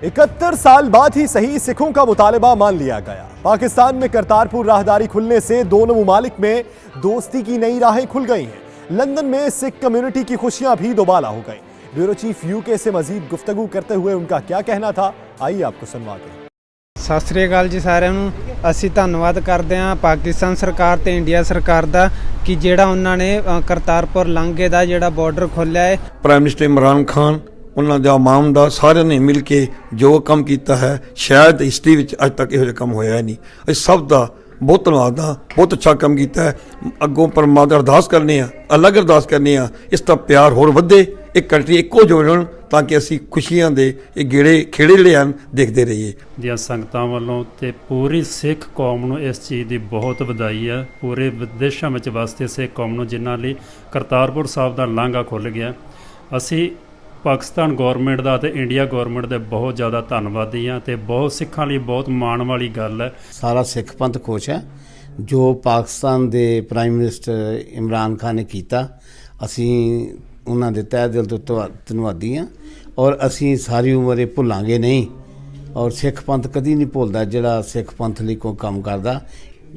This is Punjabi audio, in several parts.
71 साल बाद ही सही सिखों का मुतालबा मान लिया गया। पाकिस्तान में करतारपुर राहदारी खुलने से दोनों मुमालिक में दोस्ती की नई राहें खुल गई हैं। लंदन में सिख कम्युनिटी की खुशियां भी दोबाला हो गई। ब्यूरो चीफ यूके से मजीद गुफ्तगू करते हुए उनका क्या कहना था, आइए आपको सुनवाते हैं। सत श्री अकाल जी सारिਆਂ ਨੂੰ। ਅਸੀਂ ਧੰਨਵਾਦ ਕਰਦੇ ਹਾਂ ਪਾਕਿਸਤਾਨ ਸਰਕਾਰ ਤੇ ਇੰਡੀਆ ਸਰਕਾਰ ਦਾ ਕਿ ਜਿਹੜਾ ਉਹਨਾਂ ਨੇ ਕਰਤਾਰਪੁਰ ਲਾਂਘੇ ਦਾ ਜਿਹੜਾ ਬਾਰਡਰ ਖੋਲ੍ਹਿਆ ਹੈ। ਪ੍ਰਾਈਮ ਮਿਨਿਸਟਰ ਇਮਰਾਨ ਖਾਨ ਉਹਨਾਂ ਦਾ ਇਮਾਮ ਦਾ ਸਾਰਿਆਂ ਨੇ ਮਿਲ ਕੇ ਜੋ ਕੰਮ ਕੀਤਾ ਹੈ, ਸ਼ਾਇਦ ਹਿਸਟਰੀ ਵਿੱਚ ਅੱਜ ਤੱਕ ਇਹੋ ਜਿਹਾ ਕੰਮ ਹੋਇਆ ਨਹੀਂ। ਅਸੀਂ ਸਭ ਦਾ ਬਹੁਤ ਧੰਨਵਾਦ ਹਾਂ, ਬਹੁਤ ਅੱਛਾ ਕੰਮ ਕੀਤਾ ਹੈ। ਅੱਗੋਂ ਪਰਮਾਤਮਾ ਅਰਦਾਸ ਕਰਨੇ ਆ, ਅਲੱਗ ਅਰਦਾਸ ਕਰਨੇ ਆ, ਇਸ ਦਾ ਪਿਆਰ ਹੋਰ ਵਧੇ, ਇੱਕ ਕੰਟਰੀ ਇੱਕੋ ਜੁੜਨ ਤਾਂ ਕਿ ਅਸੀਂ ਖੁਸ਼ੀਆਂ ਦੇ ਇਹ ਗੇੜੇ ਖੇੜੇ ਜਿਹੜੇ ਹਨ ਦੇਖਦੇ ਰਹੀਏ। ਦੀਆਂ ਸੰਗਤਾਂ ਵੱਲੋਂ ਤੇ ਪੂਰੀ ਸਿੱਖ ਕੌਮ ਨੂੰ ਇਸ ਚੀਜ਼ ਦੀ ਬਹੁਤ ਵਧਾਈ ਹੈ। ਪੂਰੇ ਵਿਦੇਸ਼ਾਂ ਵਿੱਚ ਵਸਦੇ ਸਿੱਖ ਕੌਮ ਨੂੰ ਜਿਨ੍ਹਾਂ ਲਈ ਕਰਤਾਰਪੁਰ ਸਾਹਿਬ ਦਾ ਲਾਂਘਾ ਖੁੱਲ੍ਹ ਗਿਆ। ਅਸੀਂ ਪਾਕਿਸਤਾਨ ਗੌਰਮੈਂਟ ਦਾ ਤੇ ਇੰਡੀਆ ਗੌਰਮੈਂਟ ਦੇ ਬਹੁਤ ਜ਼ਿਆਦਾ ਧੰਨਵਾਦੀ ਹਾਂ ਤੇ ਬਹੁਤ ਸਿੱਖਾਂ ਲਈ ਬਹੁਤ ਮਾਣ ਵਾਲੀ ਗੱਲ ਹੈ। ਸਾਰਾ ਸਿੱਖ ਪੰਥ ਖੁਸ਼ ਹੈ ਜੋ ਪਾਕਿਸਤਾਨ ਦੇ ਪ੍ਰਾਈਮ ਮਿਨਿਸਟਰ ਇਮਰਾਨ ਖਾਨ ਨੇ ਕੀਤਾ। ਅਸੀਂ ਉਹਨਾਂ ਦੇ ਤਹਿ ਦਿਲ ਤੋਂ ਧੰਨਵਾਦੀ ਹਾਂ ਔਰ ਅਸੀਂ ਸਾਰੀ ਉਮਰ ਇਹ ਭੁੱਲਾਂਗੇ ਨਹੀਂ ਔਰ ਸਿੱਖ ਪੰਥ ਕਦੀ ਨਹੀਂ ਭੁੱਲਦਾ ਜਿਹੜਾ ਸਿੱਖ ਪੰਥ ਲਈ ਕੋਈ ਕੰਮ ਕਰਦਾ।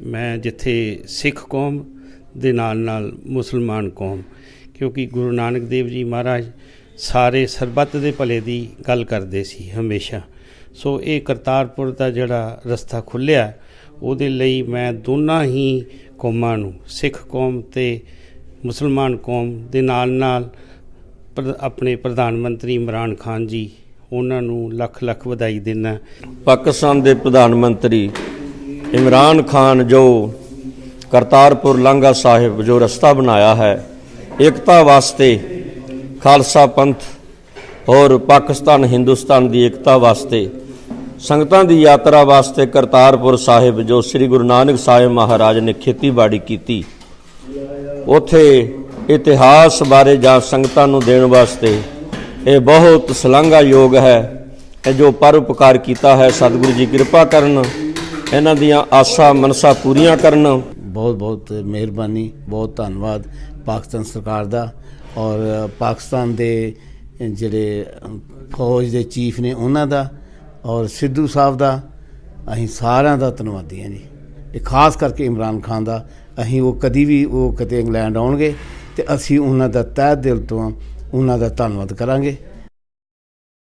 ਮੈਂ ਜਿੱਥੇ ਸਿੱਖ ਕੌਮ ਦੇ ਨਾਲ ਨਾਲ ਮੁਸਲਮਾਨ ਕੌਮ, ਕਿਉਂਕਿ ਗੁਰੂ ਨਾਨਕ ਦੇਵ ਜੀ ਮਹਾਰਾਜ ਸਾਰੇ ਸਰਬੱਤ ਦੇ ਭਲੇ ਦੀ ਗੱਲ ਕਰਦੇ ਸੀ ਹਮੇਸ਼ਾ। ਸੋ ਇਹ ਕਰਤਾਰਪੁਰ ਦਾ ਜਿਹੜਾ ਰਸਤਾ ਖੁੱਲ੍ਹਿਆ ਉਹਦੇ ਲਈ ਮੈਂ ਦੋਨਾਂ ਹੀ ਕੌਮਾਂ ਨੂੰ, ਸਿੱਖ ਕੌਮ ਅਤੇ ਮੁਸਲਮਾਨ ਕੌਮ ਦੇ ਨਾਲ ਨਾਲ ਆਪਣੇ ਪ੍ਰਧਾਨ ਮੰਤਰੀ ਇਮਰਾਨ ਖਾਨ ਜੀ ਉਹਨਾਂ ਨੂੰ ਲੱਖ ਲੱਖ ਵਧਾਈ ਦਿੰਦਾ। ਪਾਕਿਸਤਾਨ ਦੇ ਪ੍ਰਧਾਨ ਮੰਤਰੀ ਇਮਰਾਨ ਖਾਨ ਜੋ ਕਰਤਾਰਪੁਰ ਲਾਂਘਾ ਸਾਹਿਬ ਜੋ ਰਸਤਾ ਬਣਾਇਆ ਹੈ, ਏਕਤਾ ਵਾਸਤੇ, ਖਾਲਸਾ ਪੰਥ ਔਰ ਪਾਕਿਸਤਾਨ ਹਿੰਦੁਸਤਾਨ ਦੀ ਏਕਤਾ ਵਾਸਤੇ, ਸੰਗਤਾਂ ਦੀ ਯਾਤਰਾ ਵਾਸਤੇ ਕਰਤਾਰਪੁਰ ਸਾਹਿਬ ਜੋ ਸ੍ਰੀ ਗੁਰੂ ਨਾਨਕ ਸਾਹਿਬ ਮਹਾਰਾਜ ਨੇ ਖੇਤੀਬਾੜੀ ਕੀਤੀ, ਉੱਥੇ ਇਤਿਹਾਸ ਬਾਰੇ ਜਾਂ ਸੰਗਤਾਂ ਨੂੰ ਦੇਣ ਵਾਸਤੇ ਇਹ ਬਹੁਤ ਸ਼ਲਾਘਾਯੋਗ ਹੈ। ਇਹ ਜੋ ਪਰਉਪਕਾਰ ਕੀਤਾ ਹੈ, ਸਤਿਗੁਰੂ ਜੀ ਕਿਰਪਾ ਕਰਨ, ਇਹਨਾਂ ਦੀਆਂ ਆਸਾਂ ਮਨਸਾਂ ਪੂਰੀਆਂ ਕਰਨ। ਬਹੁਤ ਬਹੁਤ ਮਿਹਰਬਾਨੀ, ਬਹੁਤ ਧੰਨਵਾਦ ਪਾਕਿਸਤਾਨ ਸਰਕਾਰ ਦਾ ਔਰ ਪਾਕਿਸਤਾਨ ਦੇ ਜਿਹੜੇ ਫੌਜ ਦੇ ਚੀਫ ਨੇ ਉਹਨਾਂ ਦਾ ਔਰ ਸਿੱਧੂ ਸਾਹਿਬ ਦਾ। ਅਸੀਂ ਸਾਰਿਆਂ ਦਾ ਧੰਨਵਾਦੀ ਹਾਂ ਜੀ। ਇਹ ਖਾਸ ਕਰਕੇ ਇਮਰਾਨ ਖਾਨ ਦਾ। ਅਸੀਂ ਉਹ ਕਦੀ ਵੀ ਉਹ ਕਿਤੇ ਇੰਗਲੈਂਡ ਆਉਣਗੇ ਅਤੇ ਅਸੀਂ ਉਹਨਾਂ ਦਾ ਤਹਿ ਦਿਲ ਤੋਂ ਉਹਨਾਂ ਦਾ ਧੰਨਵਾਦ ਕਰਾਂਗੇ।